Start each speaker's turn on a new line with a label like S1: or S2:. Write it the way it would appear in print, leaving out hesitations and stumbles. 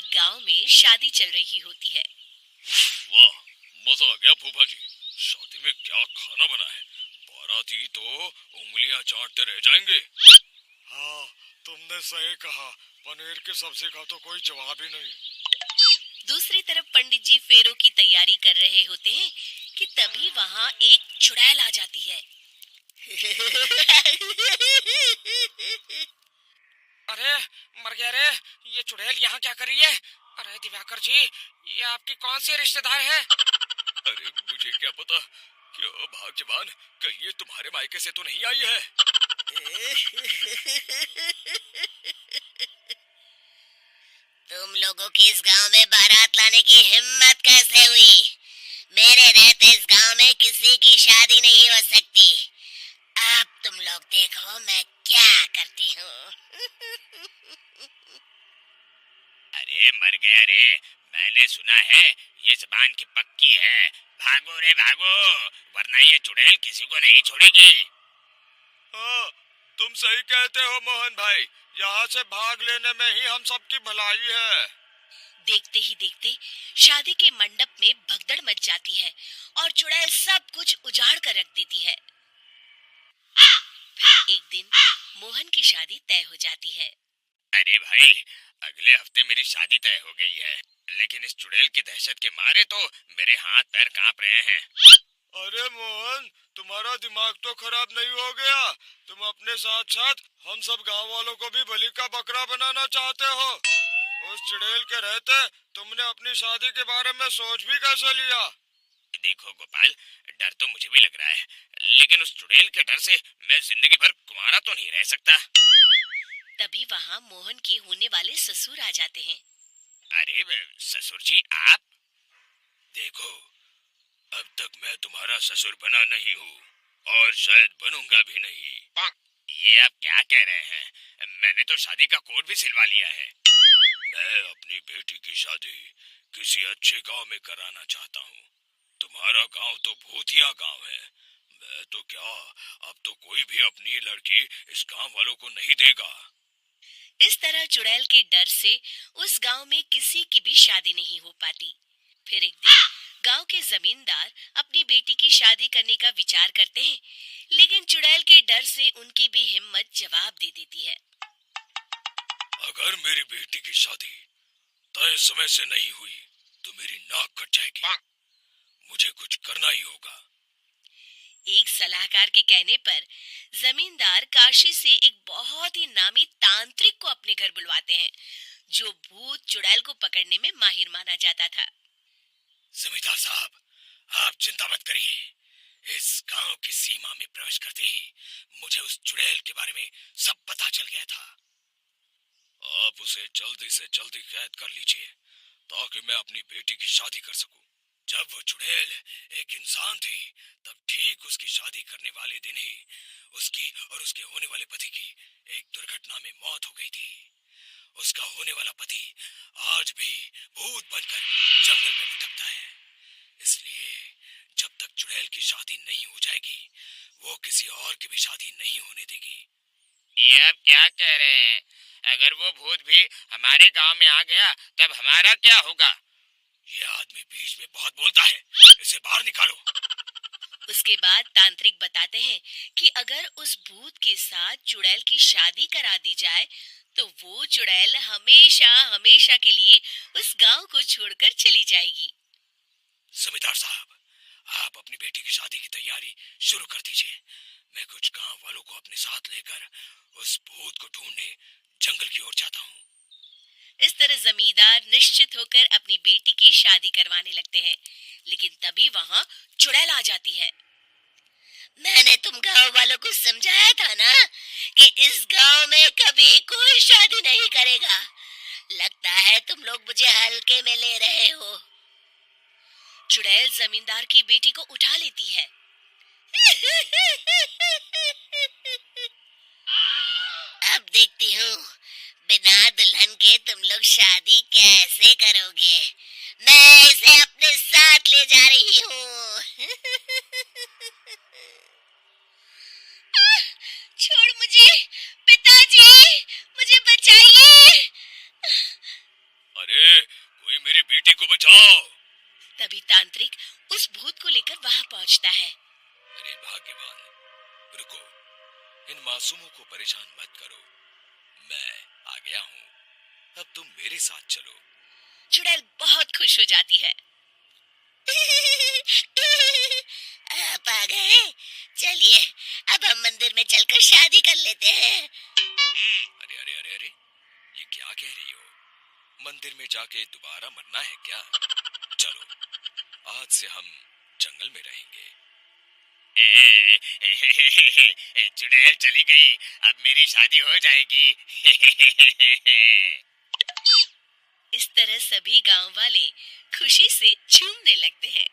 S1: गांव में शादी चल रही होती है।
S2: वाह, मजा आ गया फूफा जी। शादी में क्या खाना बना है? बाराती तो उंगलियां चाटते रह जाएंगे।
S3: हाँ, तुमने सही कहा। पनीर की सब्जी का तो कोई जवाब ही नहीं।
S1: दूसरी तरफ पंडित जी फेरों की तैयारी कर रहे होते हैं कि तभी वहाँ एक चुड़ैल आ जाती है।
S4: अरे मर गया रे, ये चुड़ैल यहाँ क्या कर रही है? अरे दिवाकर जी, ये आपकी कौन सी रिश्तेदार है?
S2: अरे मुझे क्या पता, क्या भाग्यवान, कहीं ये तुम्हारे मायके से तो नहीं आई है?
S1: तुम लोगों की इस गांव में बारात लाने की हिम्मत कैसे हुई? मेरे रहते इस गांव में किसी की शादी नहीं हो सकती। अब तुम लोग देखो मैं क्या करती हूँ।
S4: अरे मर गया रे, मैंने सुना है ये जबान की पक्की है। भागो रे भागो, वरना ये चुड़ैल किसी को नहीं छोड़ेगी।
S3: हाँ, तुम सही कहते हो मोहन भाई। यहाँ से भाग लेने में ही हम सबकी भलाई है।
S1: देखते ही देखते शादी के मंडप में भगदड़ मच जाती है और चुड़ैल सब कुछ उजाड़ कर रख देती है। फिर एक दिन मोहन की शादी तय हो जाती है।
S4: अरे भाई, अगले हफ्ते मेरी शादी तय हो गई है, लेकिन इस चुड़ैल की दहशत के मारे तो मेरे हाथ पैर कांप रहे हैं।
S3: अरे मोहन, तुम्हारा दिमाग तो खराब नहीं हो गया? तुम अपने साथ साथ हम सब गांव वालों को भी बलि का बकरा बनाना चाहते हो? उस चुड़ैल के रहते तुमने अपनी शादी के बारे में सोच भी कैसे लिया?
S4: देखो गोपाल, डर तो मुझे भी लग रहा है, लेकिन उस चुड़ैल के डर से मैं जिंदगी भर कुंवारा तो नहीं रह सकता।
S1: तभी वहाँ मोहन के होने वाले ससुर आ जाते हैं।
S4: अरे ससुर जी आप?
S2: देखो, अब तक मैं तुम्हारा ससुर बना नहीं हूँ और शायद बनूंगा भी नहीं।
S4: ये आप क्या कह रहे हैं? मैंने तो शादी का कोड भी सिलवा लिया है।
S2: मैं अपनी बेटी की शादी किसी अच्छे गांव में कराना चाहता हूँ। तुम्हारा गांव तो भूतिया गांव है। मैं तो क्या, अब तो कोई भी अपनी लड़की इस गांव वालों को नहीं देगा।
S1: इस तरह चुड़ैल के डर से उस गांव में किसी की भी शादी नहीं हो पाती। फिर एक दिन गांव के जमींदार अपनी बेटी की शादी करने का विचार करते हैं, लेकिन चुड़ैल के डर से उनकी भी हिम्मत जवाब दे देती है।
S2: अगर मेरी बेटी की शादी तय समय से नहीं हुई तो मेरी नाक कट जाएगी। मुझे कुछ करना ही होगा।
S1: एक सलाहकार के कहने पर जमींदार काशी से एक बहुत ही नामी तांत्रिक को अपने घर बुलवाते हैं, जो भूत चुड़ैल को पकड़ने में माहिर माना जाता था।
S2: जमींदार साहब, आप चिंता मत करिए। इस गांव की सीमा में प्रवेश करते ही मुझे उस चुड़ैल के बारे में सब पता चल गया था। आप उसे जल्दी से जल्दी कैद कर लीजिए ताकि मैं अपनी बेटी की शादी कर सकूं। जब वो चुड़ैल एक इंसान थी, तब ठीक उसकी शादी करने वाले दिन ही उसकी और उसके होने वाले पति की एक दुर्घटना में मौत हो गई थी। उसका होने वाला पति आज भी भूत बनकर जंगल में भटकता है। इसलिए जब तक चुड़ैल की शादी नहीं हो जाएगी, वो किसी और की भी शादी नहीं होने देगी।
S4: ये आप क्या कह रहे हैं? अगर वो भूत भी हमारे गांव में आ गया तब हमारा क्या होगा?
S2: ये आदमी बीच में बहुत बोलता है, इसे बाहर निकालो।
S1: उसके बाद तांत्रिक बताते हैं कि अगर उस भूत के साथ चुड़ैल की शादी करा दी जाए तो वो चुड़ैल हमेशा हमेशा के लिए उस गांव को छोड़कर चली जाएगी।
S2: जमींदार साहब, आप अपनी बेटी की शादी की तैयारी शुरू कर दीजिए। मैं कुछ गांव वालों को अपने साथ लेकर उस भूत को ढूंढने जंगल की ओर जाता हूँ।
S1: इस तरह जमींदार निश्चित होकर अपनी बेटी की शादी करवाने लगते हैं, लेकिन तभी वहाँ चुड़ैल आ जाती है। मैंने तुम गांव वालों को समझाया था ना कि इस गांव में कभी कोई शादी नहीं करेगा। लगता है तुम लोग मुझे हल्के में ले रहे हो। चुड़ैल जमींदार की बेटी को उठा लेती है। अब देखती हूँ बिना दुल्हन के तुम लोग शादी कैसे करोगे। मैं इसे अपने साथ ले जा रही हूँ। छोड़ मुझे, पिताजी, मुझे बचाइए।
S2: अरे मेरी बेटी को बचाओ।
S1: तभी तांत्रिक उस भूत को लेकर वहां पहुंचता है।
S2: अरे भाग्यवान, रुको, इन मासूमों को परेशान मत करो, मैं आ गया हूँ, अब तुम मेरे साथ चलो।
S1: चुड़ैल बहुत खुश हो जाती है। आप आ गए, चलिए अब हम मंदिर में चलकर शादी कर लेते हैं।
S2: अरे अरे अरे अरे, ये क्या कह रही हो? मंदिर में जाके दोबारा मरना है क्या? चलो, आज से हम जंगल में रहेंगे।
S4: चुड़ैल चली गई, अब मेरी शादी हो जाएगी।
S1: इस तरह सभी गांव वाले खुशी से झूमने लगते हैं।